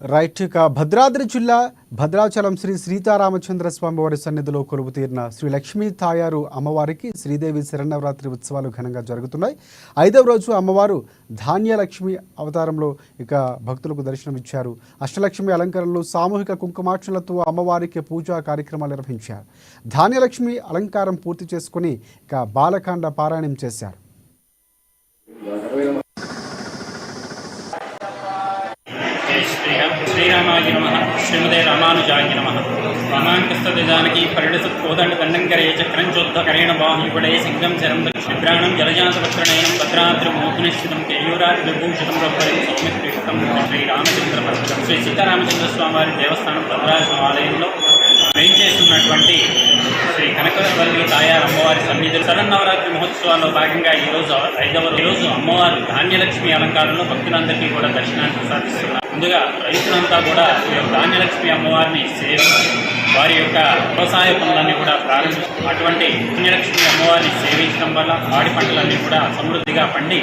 Right ఇక భద్రాద్రి జిల్లా భద్రాచలం శ్రీ సీతారామచంద్ర స్వామి వారి సన్నిధిలో కొలువు తీరిన శ్రీ లక్ష్మీ తాయారు అమ్మవారికి శ్రీదేవి శరన్నవరాత్రి ఉత్సవాలు ఘనంగా జరుగుతున్నాయి. 5వ రోజు అమ్మవారు ధాన్యలక్ష్మి అవతారంలో ఇక భక్తులకు దర్శనమిచ్చారు. అష్టలక్ష్మి అలంకరణలు, సామూహిక కుంకుమార్చనలతో అమ్మవారికి పూజా కార్యక్రమాలు నిర్వహించారు. ధాన్యలక్ష్మి అలంకారం పూర్తి చేసుకుని ఇక బాలకాండ పారాయణం చేశారు. श्रीरामाय नमः श्रीमते रामानुजाय नमः वामाङ्कस्तते जानकी परिणसत्कोदण्डदण्डङ्करे चक्रञ्चोद्धकरेण बाहुयुगडे सिंहं शरं दक्षिणभ्राणं जलजातवक्रणयनं भद्राद्रिमोहनिश्चितं केयूरादिविभूषितं रघुवरं सौम्यत्रिष्टं శ్రీరామచంద్రపరమం శ్రీ సీతారామచంద్రస్వామి దేవస్థానం భద్రాచలం ఆలయంలో వేయించేస్తున్నటువంటి శ్రీ కనకవల్లి తాయారు అమ్మవారి సన్నిధి శరన్నవరాత్రి మహోత్సవాల్లో భాగంగా ఈరోజు 5వ రోజు అమ్మవారు ధాన్యలక్ష్మి అలంకారంలో భక్తులందరికీ కూడా దర్శనాన్ని ప్రసాదిస్తున్నారు. ముందుగా రైతులంతా కూడా ధాన్యలక్ష్మి అమ్మవారిని సేవించి వారి యొక్క వ్యవసాయ పనులన్నీ కూడా ప్రారంభించారు. అటువంటి ధాన్యలక్ష్మి అమ్మవారిని సేవించడం వల్ల పాడి పంటలన్నీ కూడా సమృద్ధిగా పండి